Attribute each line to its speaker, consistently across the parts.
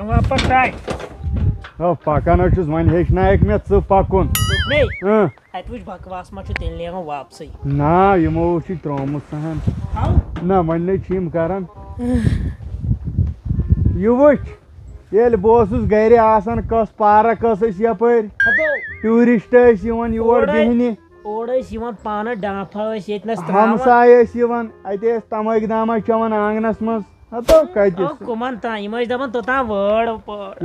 Speaker 1: واپس ٹاٹ
Speaker 2: پکان چھُس وۄنۍ ہیٚچھنایکھ مےٚ ژٕ پکُن
Speaker 1: اتہِ وٕچھ بکواس ما چھُ تیٚلہِ نیران واپسٕے
Speaker 2: نا یِمو چھُے ترٛوومُت سہن نہ وۄنۍ نَے چھِ یِم کران یہِ وٕچھ ییٚلہِ بہٕ اوسُس گرِ آسان کۄس پارک ٲس اَسہِ یپٲرۍ ٹوٗرِسٹ ٲسۍ یِوان یور بیٚہنہِ
Speaker 1: اور ٲسۍ یِوان پانہٕ ڈانفا ٲسۍ ییٚتنس
Speaker 2: ہمساے ٲسۍ یِوان اَتہِ ٲسۍ تمٲکۍ داما چٮ۪وان آنٛگنس منٛز ہتو کتہِ
Speaker 1: کٕمن تام یِم ٲسۍ دپان توٚتام وٲر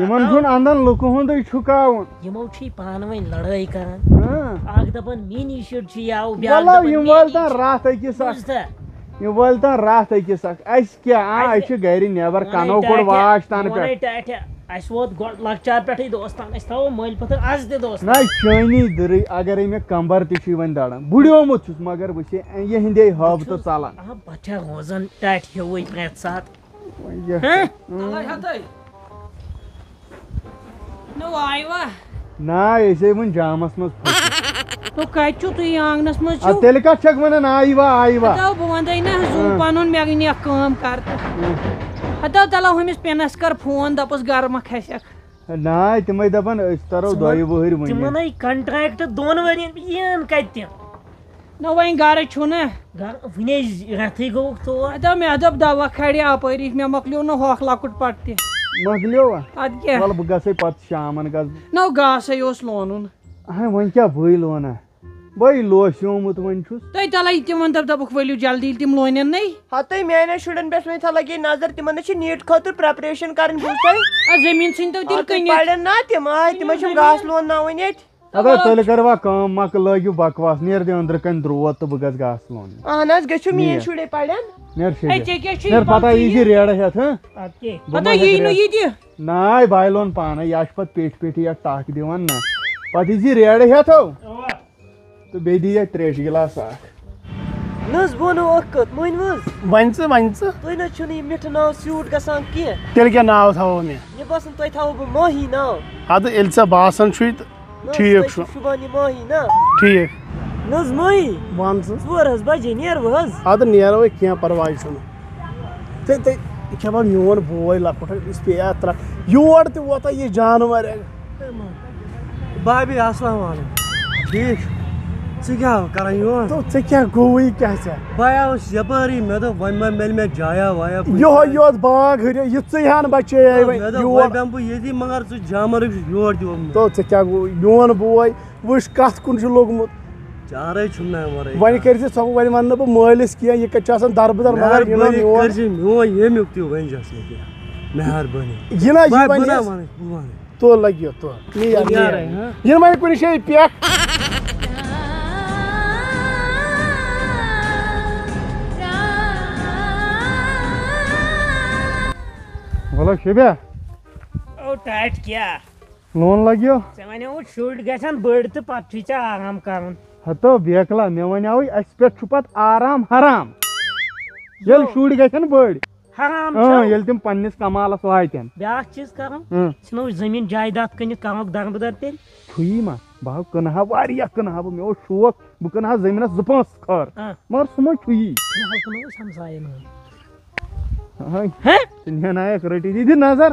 Speaker 2: یِمن چھُنہٕ انٛدن لُکہٕ ہُنٛدُے چھُکاوُن
Speaker 1: یِمو چھِ پانہٕ ؤنۍ لڑٲے کران اکھ دپان میٛٲنی شُرۍ چھِ یاوٕ
Speaker 2: یِم وٲلۍ تن راتھ أکِس اکھ یِم وٲلۍ تن راتھ أکِس اکھ اَسہِ کیٛاہ أسۍ چھِ گرِ نٮ۪بر کنو کوٚڑ واش تنہٕ پٮ۪ٹھ
Speaker 1: اسہِ ووت گۄڈٕ لۄکچار پٮ۪ٹھٕے دوستان أسۍ تھاوو مٔلۍ پتھر آز تہِ دوست
Speaker 2: نہ چٲنی دٕرٕے اگرے مےٚ کمبر تہِ چھُے وۄنۍ دڑان بُڈیومُت چھُس مگر بہٕ چھے یِہنٛدے حب تہٕ ژلان
Speaker 1: بہٕ چھا روزان ٹاٹھِ ہیوٗوٕے پرٛٮ۪تھ ساتہٕ
Speaker 2: نا أسے وُنہِ جامس منٛز
Speaker 3: کتہِ چھُو تُہۍ آنٛگنس منٛز چھِو
Speaker 2: تیٚلہِ کتھ چھکھ ونان آیوا آیوا
Speaker 3: بہٕ ونَے نہ زوٗ پنُن مےٚ گٔے اکھ کٲم کر تہٕ ہتو تلو ہُمِس پِنس کر فون دپُس گرٕ ما کھسٮ۪کھ
Speaker 2: نا تِمے دپان أسۍ ترو دۄیہِ وٕہٕرۍ وٕنہِ
Speaker 1: تِمن کنٹریکٹ 2 ؤرین یِن کتہِ
Speaker 3: نہ وۄنۍ گرٕ چھُ نہ
Speaker 1: وُنے رٮ۪تھٕے گوٚوُکھ تور
Speaker 3: مےٚ دوٚپ دوا کھڑِ اپٲری مےٚ مۄکلیو نہٕ ہۄکھ لۄکُٹ پٹ تہِ
Speaker 2: مۄکلیوا
Speaker 3: ادٕ کیٛاہ
Speaker 2: وَلہٕ بہٕ گژھے پتہٕ شامن گژھٕ
Speaker 3: نو گاسے اوس لونُن
Speaker 2: وۄنۍ کیٛاہ بٕے لونا بٕے لوسیومُت وۄنۍ چھُس
Speaker 3: تُہۍ تلے تِمن دپُکھ ؤلِو جلدی ییٚلہِ تِم لونن نَے
Speaker 1: ہتٕے میانٮ۪ن شُرٮ۪ن پٮ۪ٹھ وۄنۍ تھا لگے نظر تِمن چھِ نیٖٹ خٲطرٕ پریپریشن کرٕنۍ بوٗزتھے
Speaker 3: زٔمیٖن ژھٕنۍ تو تیٚلہِ کٕنِتھ
Speaker 1: پرن نا تِم تِمن چھُ گاسہٕ لونناوٕنۍ ییٚتہِ
Speaker 2: اگر تیٚلہِ کروا کٲم مۄکہٕ لٲگِو بکواس نیر دِ أنٛدرٕ کَنۍ درٛوت تہٕ بہٕ گژھٕ گاسہٕ لوننہِ
Speaker 1: اہن حظ گٔژھِو میٲنۍ شُرے پرن
Speaker 2: نیر پتہ یی ریڑٕ ہٮ۪تھ
Speaker 3: یی نہٕ یہِ تہِ
Speaker 2: ناے بایلون پانے یہِ چھُ پتہٕ پیٹھۍ پیٹھی یتھ ٹکھ دِوان نہ پتہٕ یی ریڑٕ ہٮ۪تھو تہٕ بیٚیہِ دی یتھ تریشہِ گِلاس اکھ
Speaker 1: نہ حظ بہٕ ونو اکھ کتھ مٲنِو حظ
Speaker 4: وۄنۍ ژٕ
Speaker 1: تُہۍ نہ چھُنہٕ یہِ مِٹھٕ ناو سیوٗٹ گژھان کینٛہہ
Speaker 4: تیٚلہِ کیٛاہ ناو تھاوو مےٚ
Speaker 1: مےٚ باسان تۄہہِ تھاوو بہٕ ماہی ناو
Speaker 4: اَدٕ ییٚلہِ ژےٚ باسان چھُے تہٕ ٹھیٖک چھُ
Speaker 1: شُبحان یہِ ماہی نا
Speaker 4: ٹھیٖک
Speaker 1: نہ حظ ماہی
Speaker 4: وَن ژٕ
Speaker 1: 4 بجے نیرو حظ
Speaker 4: اَدٕ نیرو کینٛہہ پرواے چھُنہٕ ژےٚ کھٮ۪ما میون بوے لۄکُٹ أسۍ پیٚیہِ اَتھ یور تہِ ووتا یہِ جانور
Speaker 1: بابی السلام علیکم
Speaker 4: ٹھیٖک
Speaker 1: ژٕ کیٛاہ کران یور
Speaker 4: ژےٚ کیٛاہ گوٚوُے کیٛاہ ژےٚ
Speaker 1: بہٕ آوُس یپٲری مےٚ دوٚپ وۄنۍ ما میلہِ مےٚ جایا وایا
Speaker 4: یِہوے یوت باغ ہُرِ یہِ ژٕے ہن بچے
Speaker 1: بہٕ ییٚتی مگر ژٕ جامرٕے چھُس یور تہِ ووٚنمُت
Speaker 4: تو ژےٚ کیٛاہ گوٚو میون بوے وٕچھ کتھ کُن چھُ لوٚگمُت
Speaker 1: چارے چھُم نہٕ اَمہِ ورٲے
Speaker 4: وۄنۍ کٔرۍ زِ ژٕ وۄنۍ ونہٕ نہٕ بہٕ مٲلِس کینٛہہ یہِ کتہِ چھُ آسان دربٕدر مگر
Speaker 1: میون ییٚمیُک تہِ ؤنۍزٮ۪س نہٕ کینٛہہ مہربٲنی
Speaker 4: یہِ نہ تو لگیو تو یِنہٕ وۄنۍ کُنہِ جایہِ پٮ۪ٹھ
Speaker 2: بولو شبیا
Speaker 1: او ٹاٹھ کیٛاہ
Speaker 2: لون لگیو
Speaker 1: ژےٚ وَنیوُتھ شُرۍ گژھن بٔڑۍ تہٕ پتہٕ چھُے ژےٚ آرام کرُن
Speaker 2: ہتو بیکلا مےٚ وَنیاوٕے اَسہِ پٮ۪ٹھ چھُ پتہٕ آرام حرام ییٚلہِ شُرۍ گژھن بٔڑۍ
Speaker 1: حرام
Speaker 2: ییٚلہِ تِم پننِس کمالس واتن
Speaker 1: بیاکھ چیٖز کرُن ژھٕنو زٔمیٖن جایداد کٕنِتھ کَرہوکھ دربٕدر تیٚلہِ
Speaker 2: چھُیی ما بہٕ کٕنہٕ ہا واریاہ کٕنہٕ ہا بہٕ مےٚ اوس شوق بہٕ کٕنہٕ ہا زٔمیٖنس 2-5 کھٲر مگر سُہ ما چھُیی
Speaker 1: ہمساین
Speaker 2: ژٕ نینایکھ رٔٹِتھ یہِ دِ نظر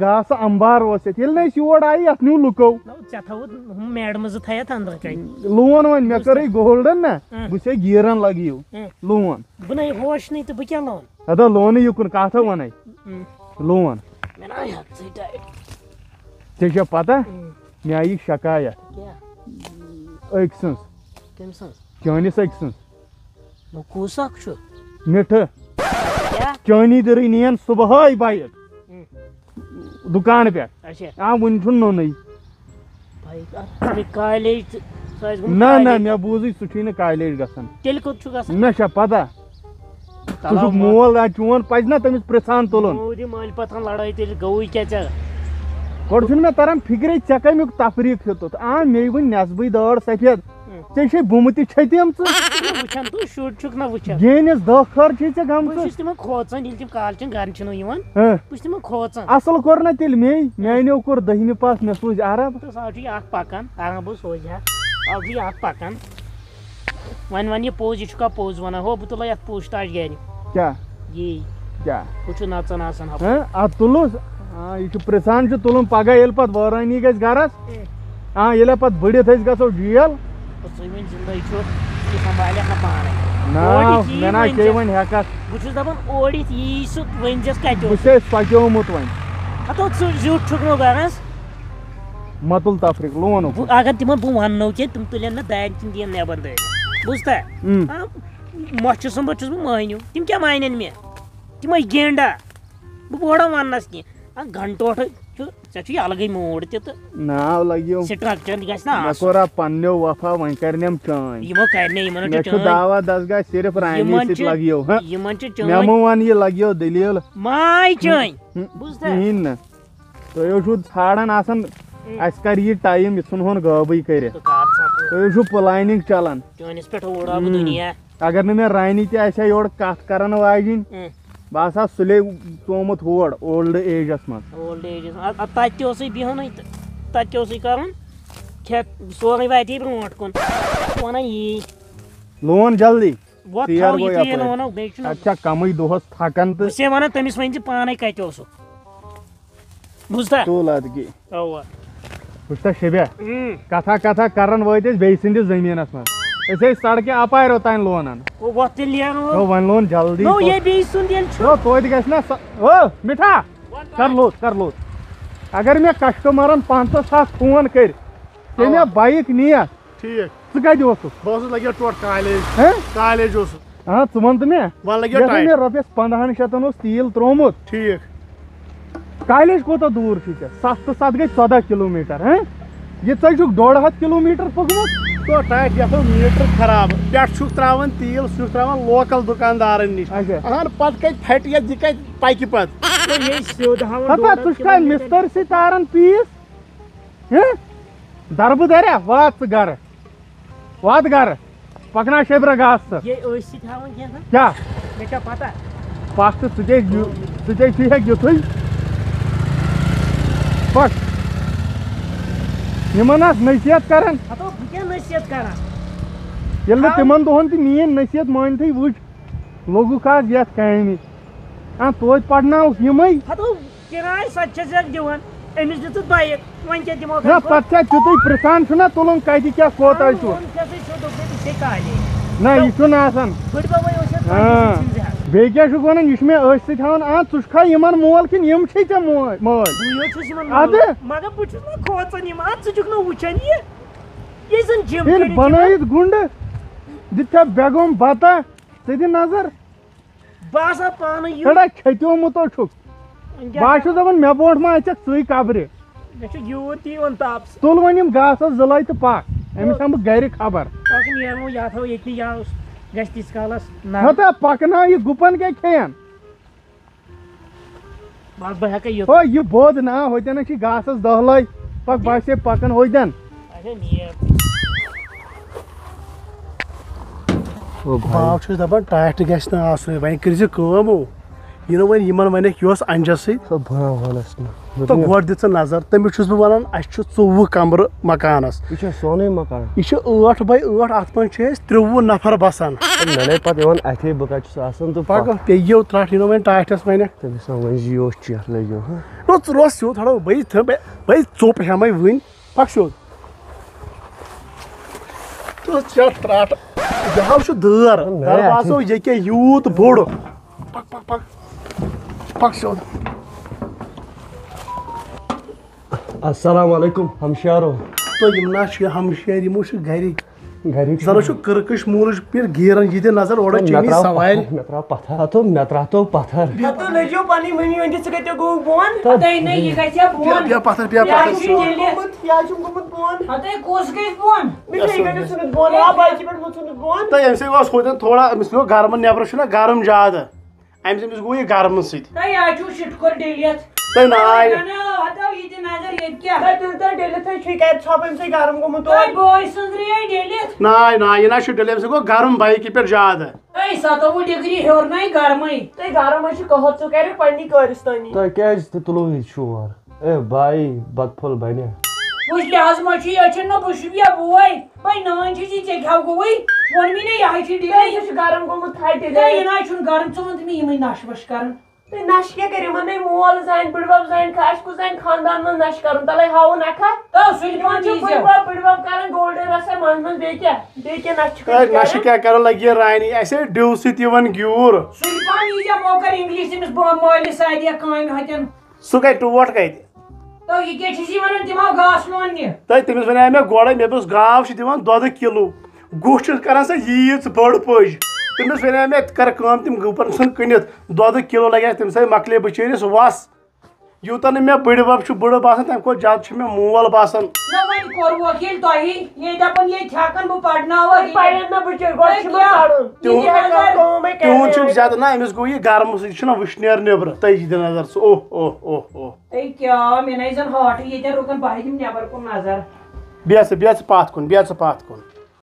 Speaker 2: گاسہٕ امبار اوس یتھ ییٚلہِ نہٕ أسۍ یور آیہِ یتھ نیوٗ لُکو
Speaker 1: ژےٚ تھاوُتھ ہُم میڈمہٕ زٕ تھایتھ أنٛدرٕ کَنۍ
Speaker 2: لون وۄنۍ مےٚ کٔرٕے گولڈن نہ بہٕ چھُسے گیٖرن لگیو لون
Speaker 1: بہٕ نَے ہوش نٕے تہٕ بہٕ کیٛاہ لون
Speaker 2: ادا لونہٕ یُکُن کتھ ونے لون ژےٚ چھےٚ پتہ مےٚ آیہِ شکایت أکۍ سٕنٛز چٲنِس أکۍ سٕنٛز
Speaker 1: کُس اکھ چھُ
Speaker 2: مِٹھٕ چٲنی دٕرٕے نِیَن صبحٲے بایک دُکان پٮ۪ٹھ وُنہِ چھُنہٕ نوٚنُے نہ نہ مےٚ بوٗزٕے سُہ چھُے نہٕ کالیج گژھان
Speaker 1: تیٚلہِ کوٚت چھُ گژھان
Speaker 2: مےٚ چھےٚ پتہ ژٕ چھُکھ مول چون پزِ نا تٔمِس پرژھان تُلُن
Speaker 1: مٲلۍ پتہٕ لڑٲے تیٚلہِ گوٚوُے کیٛاہ ژےٚ
Speaker 2: گۄڈٕ چھُنہٕ مےٚ تران فِکرے ژےٚ کمیُک تفریٖق ہیوٚتُتھ مے وٕنۍ نٮ۪صبٕے دٲڑ سفید ژےٚ چھے بُمہٕ تہِ چھٔتیمژٕ
Speaker 1: وٕچھان تہٕ شُرۍ چھُکھ نہ وٕچھان
Speaker 2: گینِس 10 کھٲر چھے ژےٚ گٔمژٕ
Speaker 1: بہٕ چھُس تِمن کھوژان ییٚلہِ تِم کالچن گرٕ چھِنہٕ یِوان بہٕ چھُس تِمن کھوژان
Speaker 2: اصل کوٚر نہ تیٚلہِ میانیو کوٚر 10مہِ پاس مےٚ سوٗزۍ عرب
Speaker 1: آز چھُ اکھ پکان بہٕ سوزِ ہا آز چھُ اکھ پکان وۄنۍ ون یہِ پوٚز یہِ چھُکھا پوٚز ونان ہو بہٕ تُلے یتھ پوٗچھ تاش گرِ
Speaker 2: کیٛاہ
Speaker 1: یی
Speaker 2: کیٛاہ
Speaker 1: ہُہ چھُ نژان آسان
Speaker 2: اَدٕ تُلُس یہ پرژھان تلن پگہ ییٚلہِ پتہٕ وٲرٲنی گژھِ گرس ییٚلہِ پتہٕ بٔڑِتھ أسۍ گژھو جیل مےٚ نا چے وۄنۍ ہٮ۪کتھ
Speaker 1: بہٕ چھُس دپان اور یِتھ یی سُہ ؤنۍزٮ۪س کتہِ
Speaker 2: بہٕ چھُس پکیومُت وۄنۍ
Speaker 1: ہتو ژٕ زیُٹھ چھُکھ نہٕ گرس
Speaker 2: متُل تفریٖق لون
Speaker 1: اگر تِمن بہٕ وننو کینٛہہ تِم تُلن نہٕ دارِ کِنۍ دِین نٮ۪بر دٲرِتھ بوٗزتھا مۄچھِ سُمبت چھُس بہٕ مٲنِو تِم کیٛاہ مانن مےٚ تِمے گینڈا بہٕ بوڑا وننس کینٛہہ گنٹوٹھٕ چھُ ژےٚ چھُے الگٕے موٗڈ تہِ تہٕ
Speaker 2: ناو لگیو
Speaker 1: سٹرکچر گژھِ نا
Speaker 2: مےٚ کوٚرا پننیو وفا وۄنۍ کرنٮ۪م چٲنۍ
Speaker 1: یِمو کرنہِ یِمن
Speaker 2: مےٚ چھُ دعوا دسگاہ صرف رانی سۭتۍ لگیو
Speaker 1: یِمن چھِ
Speaker 2: مےٚ مہٕ ون یہِ لگیو دٔلیٖل
Speaker 1: ماے چٲنۍ بوٗزتھا
Speaker 2: کِہیٖنۍ نہٕ تُہۍ چھُو ژھانڈان آسان اَسہِ کر یہِ ٹایم یہِ ژھُنہون غٲبٕے کٔرِتھ تُہۍ چھُو پلاننگ چلان
Speaker 1: چٲنِس پٮ۪ٹھ اوڑا بہٕ دُنیا
Speaker 2: اگر نہٕ مےٚ رانی تہِ آسہِ ہا یورٕ کتھ کران واجِنۍ بہٕ آسہٕ ہا سُلے ژومُت ہور اولڈ ایجس منٛز
Speaker 1: اولڈ ایجس تتہِ تہِ اوسُے بِہُنٕے تہٕ تتہِ تہِ اوسُے کرُن کھٮ۪تھ سورُے واتی برونٛٹھ کُن ونان یی
Speaker 2: لون جلدی
Speaker 1: ونو بیٚیہِ چھُنہٕ
Speaker 2: اتہِ چھا کمٕے دۄہس تھکان تہٕ
Speaker 1: بہٕ چھسے ونان تٔمِس ؤنۍ زِ پانے کتہِ اوسُکھ بوٗزتھا
Speaker 2: تُل ادگی
Speaker 1: اوا
Speaker 2: وٕچھتا شبیا کتھا کتھا کران وٲتۍ أسۍ بیٚیہِ سٕنٛدِس زٔمیٖنس منٛز أسۍ ٲسۍ سڑکہِ اپارِ اوٚتانۍ لونان
Speaker 1: وۄتھ تیٚلہِ نیرو
Speaker 2: وۄنۍ لون جلدی
Speaker 1: یے بیٚیہِ سُنٛد ییٚلہِ چھُ
Speaker 2: توتہِ گژھِ نا مِٹھا کر لوٚت اگر مےٚ کسٹمرن 500,000 فون کٔرۍ ژےٚ مےٚ بایک نِیَکھ
Speaker 4: ٹھیٖک
Speaker 2: ژٕ کتہِ اوسُکھ
Speaker 4: بہٕ اوسُس لگیو ٹوٹھ کالیج اوسُس
Speaker 2: ژٕ وَن تہٕ مےٚ
Speaker 4: وۄنۍ لگیو
Speaker 2: مےٚ رۄپیس 1500 اوس تیٖل ترومُت
Speaker 4: ٹھیٖک
Speaker 2: کالیج کوٗتاہ دوٗر چھُ ژےٚ 7 تہٕ 7 گٔے 14 کِلوٗمیٖٹر یہِ ژٕ چھُکھ 150 کِلوٗمیٖٹر پوٚکمُت
Speaker 4: تو ٹایٹ یتھ اوس میٖٹر خراب پٮ۪ٹھ چھُکھ تراوان تیٖل سُہ چھُکھ تراوان لوکل دُکاندارن نِش پتہٕ کتہِ پھٹہِ یتھ یہِ کتہِ پکہِ پتہٕ
Speaker 2: ہتا ژٕ چھُکھا مِستر سۭتۍ تاران پیٖس دربہٕ دریا وات ژٕ گرٕ وات گرٕ پکناو شیبرا گاسہٕ کیٛاہ پکھ تہٕ ژٕ ژےٚ چھُے ہٮ۪کھ یُتھُے پک یِمن آس نصیحت کران ییٚلہِ نہٕ تِمن دۄہن تہِ میٲنۍ نصیحت مٲنتھٕے وٕچھ لوٚگُکھ آز یتھ کامہِ توتہِ پرناوُکھ یِمے نہ پتہٕ چھا تیُتُے پرژھان چھُنا تُلُن کتہِ کیٛاہ کوتاہ چھُ نہ یہِ چھُنہٕ آسان بیٚیہِ کیٛاہ چھُکھ ونان یہِ چھُ مےٚ أتھۍ سۭتۍ ہاوان ژٕ چھُکھا یِمن مول کِنہٕ یِم چھِی ژےٚ ییٚلہِ بنٲیِتھ گُنڈٕ دِتھا بیگوم بتہ ژٕ دِ نظر ہڑا کھیٚتیومُت چھُکھ بہٕ چھُس دپان مےٚ برونٛٹھ ما اژکھ ژٕے قبرِ تُل وۄنۍ یِم گاسس 2 لَچھ تہٕ پکھ أمِس ہٮ۪مہٕ بہٕ گرِ خبر ہتا پکناو یہِ گُپن کیٛاہ کھٮ۪ن یہِ بود نا ہوتٮ۪نس چھِ گاسس 10 لَچھ پکھ باسے پکان ہوتٮ۪ن
Speaker 4: باو چھُس دپان ٹایٹ گژھِ نہٕ آسُن وۄنۍ کٔرۍ زِ کٲم یہِ نہٕ وۄنۍ یِمن ونیکھ یہِ اوس انجس سۭتۍ تہٕ گۄڈٕ دِ ژٕ نظر تٔمِس چھُس بہٕ ونان اَسہِ چھُ 24 کمرٕ مکانس
Speaker 5: یہِ چھا سونُے مکان
Speaker 4: یہِ چھُ 8 by 8 اتھ منٛز چھِ أسۍ 23 نفر بسان
Speaker 5: مےٚ نے پتہٕ یِوان اَتھے بہٕ کتہِ چھُس آسان تہٕ
Speaker 4: پگاہ پیٚیو ترٛٹھ یہِ نہٕ وۄنۍ ٹاٹھس ونیکھ
Speaker 5: تٔمِس ؤنۍ زِ یہِ اوس چیٹھ لٔگِو
Speaker 4: ژٕ روز سیوٚد تھوڑا بٔے ژوٚپ ہٮ۪مے وٕنۍ پکھ سیوٚد ژےٚ ترٛٹھ یہِ حظ چھُ دٲر باسو یہِ کیٛاہ یوٗت بوٚڑ پکھ سیوٚد
Speaker 5: السلام علیکم ہمشیرو
Speaker 4: تہٕ یِم نا چھِ ہمشیر یِمو چھِ گرِکۍ زن چھُ کٕرکٕش مولٕچ پٮ۪ٹھ گیران یہِ دِ نظر اورٕ چٲنی سوارِ
Speaker 5: مےٚ ترٛاو پتھر مےٚ ترٛاتو پتھر
Speaker 4: تہٕ أمۍ سۭتۍ اوس ہوتٮ۪ن تھوڑا أمِس گوٚو گرمہٕ نیبرٕ چھُنہ گرم زیادٕ أمِس گوٚو یہِ گرمہٕ سۭتۍ ناے ناے یہِ نہ چھُ ڈِلے أمۍ سۭتۍ گوٚو گرم بایکہِ پٮ۪ٹھ زیادٕ
Speaker 5: تۄہہِ کیٛازِ تہِ تُلو یہِ شور اے بایی بتہٕ پھوٚل بنہِ
Speaker 1: نش کیا کرو من مول زان بڑبب زان کھاش کو زان خاندان من نش کرن تلے ہاو نکھا
Speaker 3: تو سلپان
Speaker 1: بڑبب کرن گولڈن رسا من بے کیا نش
Speaker 4: نش کیا کرو لگی رانی ایسے ڈیو ست یوان گیور
Speaker 3: سلپان یہ موقع انگلش تمس مٲلِس سادیا کامہِ ہتٮ۪ن
Speaker 4: سُہ گٔے ٹوٹ کتہِ
Speaker 3: تو یہ کیا چھسی ونان دماغ گاس لوننہِ
Speaker 4: تۄہہِ تٔمِس ونے مےٚ گۄڈے مےٚ دوٚپُس گاو چھِ دِوان دۄدٕ کِلوٗ گُہہ چھُس کران سۄ ییٖژ بٔڑ پٔج تٔمِس ونے مےٚ کر کٲم تِم گُپن ژھٕن کٕنِتھ دۄدٕ کِلوٗ لگہِ تٔمۍ سۭتۍ مۄکلے بِچٲرِس وس یوٗتاہ نہٕ مےٚ بٕڈِبب چھُ بٕڈٕ باسان تمہِ کھۄتہٕ زیادٕ چھُ مےٚ مول باسان
Speaker 3: نہ وۄنۍ کوٚروکھ ییٚلہِ تۄہہِ یہِ دپان ییٚتہِ ہٮ۪کان بہٕ پرناوَکھ
Speaker 1: پرن نا بچٲرۍ گۄڈٕ چھُ مےٚ پرُن
Speaker 4: تِہُنٛد چھُ زیادٕ نہ أمِس گوٚو یہِ گرمہٕ سۭتۍ یہِ چھُنہ وٕشنیر نیبرٕ تٔجی دِ نظر ژٕ اوہ اوہ اوہ اوہ
Speaker 3: اے کیٛاہ مےٚ نَے زن ہاٹٕے ییٚتٮ۪ن رُکان بہٕ دِمہٕ نٮ۪بر کُن نظر
Speaker 4: بیٚہہ ژٕ پتھ کُن بیٚہہ ژٕ پتھ کُن